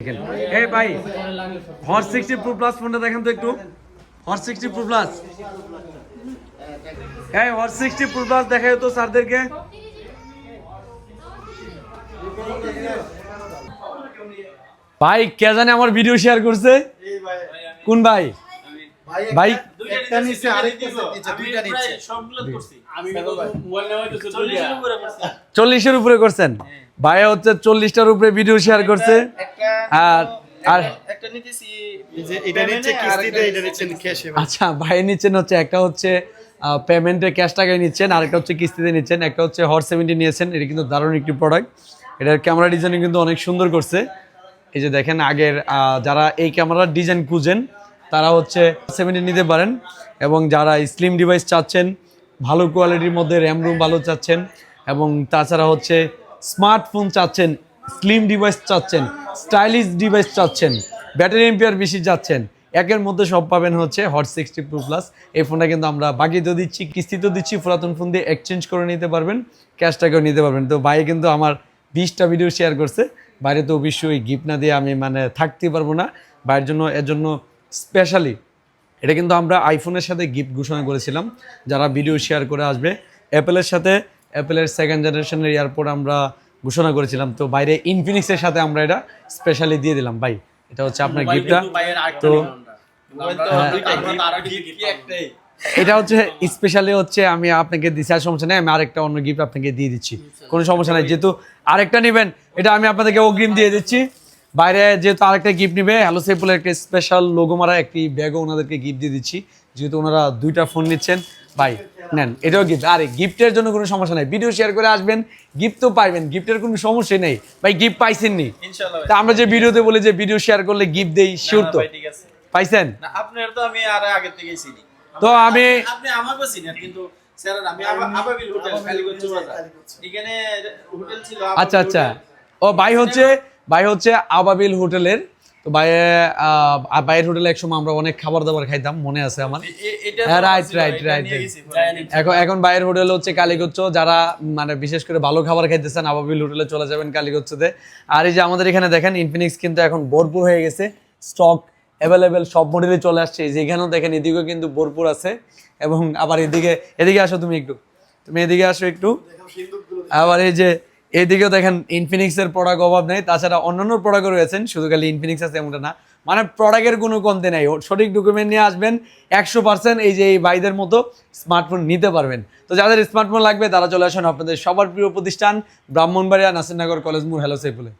এই ভাই hot 60 pro plus ফোনটা দেখেন তো একটু। হট 60 প্রো প্লাস, এই হট 60 প্রো প্লাস দেখাই তো স্যারদেরকে। ভাই কে জানে আমার ভিডিও শেয়ার করছে, কোন ভাই? ভাই একটা নিচে আরেকটা নিচে দুইটা নিচে সবগুলো করছি আমি মোবাইল নেওয়া হইতো 40 এর উপরে করছি। 40 এর উপরে করছেন ভাই, হচ্ছে 40টার উপরে ভিডিও শেয়ার করছে। আর আর একটা নিতেছি যে এটা নিচে কিস্তিতে, এটা নিচে ক্যাশে। আচ্ছা ভাই নিচ্ছেন হচ্ছে, একটা হচ্ছে পেমেন্টে ক্যাশ টাকায় নিচ্ছেন, আর একটা হচ্ছে কিস্তিতে নিচ্ছেন। একটা হচ্ছে হট 70 নিয়েছেন, এটা কিন্তু দারুণ একটি প্রোডাক্ট। এটার ক্যামেরা ডিজাইন কিন্তু অনেক সুন্দর করছে। এই যে দেখেন আগের যারা এই ক্যামেরার ডিজাইন খুঁজেন তারা হচ্ছে 70 নিতে পারেন, এবং যারা স্লিম ডিভাইস চাচ্ছেন, ভালো কোয়ালিটির মধ্যে র্যাম রুম ভালো চাচ্ছেন, এবং তাছাড়া হচ্ছে স্মার্টফোন চাচ্ছেন, স্লিম ডিভাইস চাচ্ছেন, স্টাইলিশ ডিভাইস চাচ্ছেন, ব্যাটারি এম্পিয়ার বেশি চাচ্ছেন, একের মধ্যে সব পাবেন হচ্ছে হট 60 প্রো প্লাস। এই ফোনটা কিন্তু আমরা বাকিতেও দিচ্ছি, কিস্তিতেও দিচ্ছি, পুরাতন ফোন দিয়ে এক্সচেঞ্জ করে নিতে পারবেন, ক্যাশ টাকাও নিতে পারবেন। তো ভাই কিন্তু আমার 20টা ভিডিও শেয়ার করছে, বাইরে তো অবশ্যই গিফট না দিয়ে আমি থাকতেই পারবো না ভাইয়ের জন্য। এর জন্য স্পেশালি এটা কিন্তু আমরা আইফোনের সাথে গিফট ঘোষণা করেছিলাম, যারা ভিডিও শেয়ার করে আসবে। অ্যাপেলের সাথে, অ্যাপেলের 2nd জেনারেশনের এয়ারপোর্ট আমরা ঘোষণা করেছিলাম, তো বাইরে ইনফিনিক্সের সাথে আমরা এটা স্পেশালি দিয়ে দিলাম ভাই। এটা হচ্ছে আপনার গিফটটা। তো এটা হচ্ছে স্পেশালি হচ্ছে আমি আপনাকে দিচ্ছি, আর সমস্যা নেই, আমি আরেকটা অন্য গিফট আপনাকে দিয়ে দিচ্ছি, কোনো সমস্যা নাই। যেহেতু আরেকটা নেবেন, এটা আমি আপনাদেরকে অগ্রিম দিয়ে দিচ্ছি। বাইরে যেহেতু আরেকটা গিফট নিবে, হ্যালো সাইফুলের একটা স্পেশাল লোগো মারা একটি ব্যাগও ওনাদেরকে গিফট দিয়ে দিচ্ছি, যেহেতু ওনারা 2টা ফোন নিচ্ছেন। ভাই নেন, এটাও গিফট। আরে গিফটের জন্য কোনো সমস্যা নাই, ভিডিও শেয়ার করে আসবেন, গিফট তো পাইবেন, গিফটের কোনো সমস্যাই নেই ভাই। গিফট পাইছেন নি ইনশাআল্লাহ? তা আমরা যে ভিডিওতে বলি যে ভিডিও শেয়ার করলে গিফট দেই, শিওর তো ঠিক আছে পাইছেন? না আপনার তো আমি আর আগে থেকেই চিনি, তো আমি আপনি আমাকে চিনেন, কিন্তু স্যার আমি আবাবিল হোটেল কালীগঞ্জ বাজার এখানে হোটেল ছিল। আচ্ছা আচ্ছা, ও ভাই হচ্ছে আবাবিল হোটেলের। তো ভাইয়ের হোটেলে একসময় আমরা অনেক খাবার দাবার খাইতাম, মনে আছে আমার। রাইট। এখন ভাইয়ের হোটেল হচ্ছে কালীগঞ্জ। যারা বিশেষ করে ভালো খাবার খাইতেছেন, আবাবিল হোটেলে চলে যাবেন কালীগঞ্জতে। আর এই যে আমাদের এখানে দেখেন ইনফিনিক্স কিন্তু এখন ভরপুর হয়ে গেছে, স্টক অ্যাভেলেবেল, সব মডেলে চলে আসছে। এই যে এখানেও দেখেন, এদিকেও কিন্তু ভরপুর আছে। এবং আবার এদিকে আসো, তুমি এদিকে আসো একটু। আবার এই যে এইদিকেও দেখেন ইনফিনিক্সের প্রোডাক্ট অভাব নেই, তাছাড়া অন্যান্য প্রোডাক্টও রয়েছেন, শুধু খালি ইনফিনিক্স আছে এমনটা না। প্রোডাক্টের কোনো কমতি নাই, সঠিক ডকুমেন্ট নিয়ে আসবেন, 100% এই যে এই ভাইদের মতো স্মার্টফোন নিতে পারবেন। তো যাদের স্মার্টফোন লাগবে তারা চলে আসুন আপনাদের সবার প্রিয় প্রতিষ্ঠান ব্রাহ্মণবাড়িয়া নাসিরনগর কলেজ মোড় হ্যালো সাইফুলে।